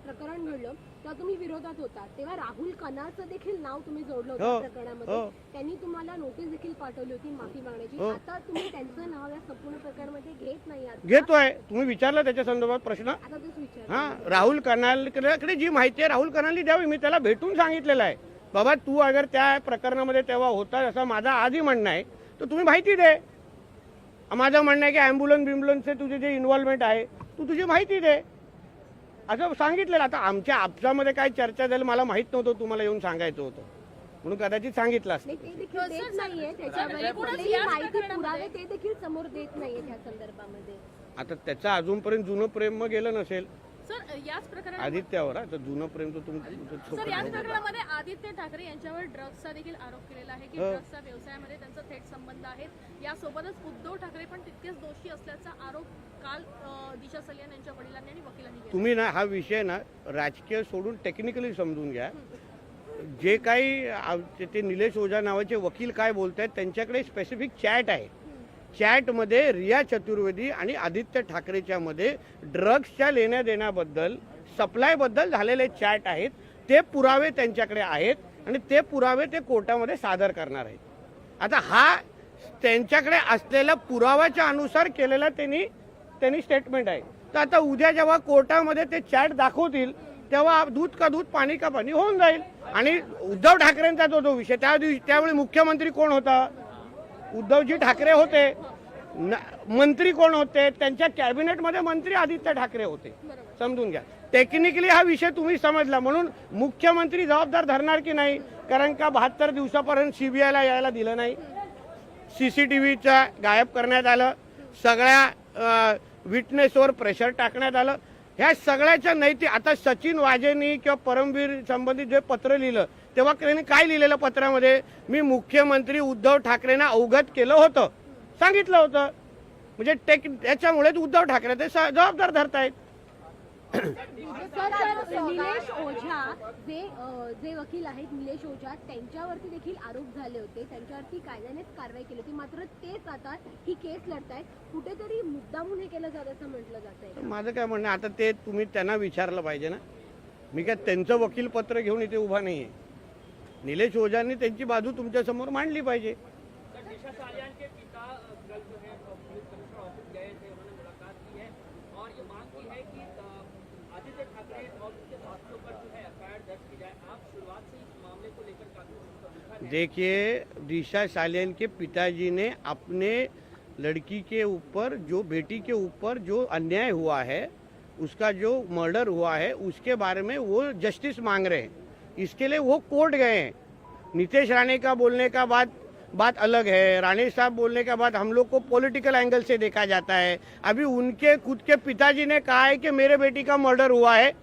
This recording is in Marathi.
प्रकरण घडलं तेव्हा तुम्ही विरोधात होता, तेव्हा राहुल कनाचं देखील नाव तुम्ही जोडलं होतं प्रकरणामध्ये. त्यांनी तुम्हाला नोटीस देखील पाठवली होती माफी मागण्याची. आता तुम्ही त्यांचं नाव या संपूर्ण प्रकरणामध्ये घेत नाही आहात. घेतोय. तुम्ही विचारला त्याच्या संदर्भात प्रश्न. आता तेच विचार. हा, राहुल कनालकडे जी माहिती आहे राहुल कनालनी द्यावी. मी त्याला भेटून सांगितलेलं आहे, बाबा तू अगर त्या प्रकरणामध्ये तेव्हा होता असं माझा आधी म्हणणं आहे, तर तुम्ही माहिती दे. माझं म्हणणं आहे की ॲम्ब्युलन्सचे तुझे जे इन्व्हॉल्वमेंट आहे तू तुझी माहिती दे असं सांगितलेलं. आता आमच्या आपसामध्ये काय चर्चा झाली मला माहित नव्हतं, तुम्हाला येऊन सांगायचं होतं म्हणून कदाचित सांगितलं असतं. ते देखील देत नाहीये त्याच्यामध्ये कुठलीही माहिती पुरावे ते देखील समोर देत नाहीये त्या संदर्भामध्ये. आता त्याचं अजूनपर्यंत जुनं प्रेम मग गेलं नसेल सर याच प्रकरणात आदित्यावर. आता जुनं प्रेम तर सर याच प्रकरणामध्ये आदित्य ठाकरे यांच्यावर ड्रग्सचा देखील आरोप केलेला आहे की ड्रग्सच्या व्यवसायामध्ये त्यांचा थेट संबंध आहेत. यासोबतच उद्धव ठाकरे पण तितकेच दोषी असल्याचा आरोप काल दिशा सलियान यांच्या वडिलांनी आणि वकिलांनी केला. तुम्ही ना हा विषय ना राजकीय सोडून टेक्निकली समजून घ्या. जे काही ते निलेश ओझा नावाचे वकील काय बोलतायत त्यांच्याकडे स्पेसिफिक चॅट आहे. चॅटमध्ये रिया चतुर्वेदी आणि आदित्य ठाकरेच्या मध्ये ड्रग्सच्या लेण्या देण्याबद्दल सप्लायबद्दल झालेले चॅट आहेत. ते पुरावे त्यांच्याकडे आहेत आणि ते पुरावे ते कोर्टामध्ये सादर करणार आहेत. आता हा त्यांच्याकडे असलेल्या पुराव्याच्या अनुसार केलेला त्यांनी स्टेटमेंट आहे. तर आता उद्या जेव्हा कोर्टामध्ये ते चॅट दाखवतील तेव्हा दूध का दूध पाणी का पाणी होऊन जाईल. आणि उद्धव ठाकरेंचा जो विषय त्यावेळी मुख्यमंत्री कोण होता? उद्धवजी ठाकरे होते. मंत्री कोण होते? त्यांच्या कॅबिनेटमध्ये मंत्री आदित्य ठाकरे होते. समजून घ्या. टेक्निकली हा विषय तुम्ही समजला म्हणून मुख्यमंत्री जबाबदार धरणार की नाही? कारण का 72 दिवसापर्यंत सीबीआयला यायला दिलं नाही, सीसीटीव्हीचा गायब करण्यात आलं, सगळ्या विटनेसवर प्रेशर टाकण्यात आलं. ह्या सगळ्याच्या नैतिक आता सचिन वाजेंनी किंवा परमवीर संबंधित जे पत्र लिहिलं तेव्हा त्यांनी काय लिहिलेलं पत्रामध्ये? मी मुख्यमंत्री उद्धव ठाकरेंना अवगत केलं होतं, सांगितलं होतं. म्हणजे त्याच्यामुळे उद्धव ठाकरे ते जबाबदार धरतायत. निलेश ओझा जे वकील आहेत निलेश ओझा त्यांच्यावरती देखील आरोप झाले होते, त्यांच्यावरती कायद्यानेच कारवाई केली होती, मात्र तेच आता ही केस लढतायत. कुठेतरी मुद्दामून हे केलं जात असं म्हटलं जात आहे. माझं काय म्हणणं आता ते तुम्ही त्यांना विचारलं पाहिजे ना. मी काय त्यांचं वकील पत्र घेऊन इथे उभा नाहीये. निलेश ओझांनी त्यांची बाजू तुमच्या समोर मांडली पाहिजे. देखिए, दिशा सालियान के पिताजी ने अपने लड़की के ऊपर जो बेटी के ऊपर जो अन्याय हुआ है, उसका जो मर्डर हुआ है उसके बारे में वो जस्टिस मांग रहे हैं. इसके लिए वो कोर्ट गए हैं. नीतीश राणे का बोलने का बात अलग है. राणे साहब बोलने के बाद हम लोग को पॉलिटिकल एंगल से देखा जाता है. अभी उनके खुद के पिताजी ने कहा है कि मेरे बेटी का मर्डर हुआ है,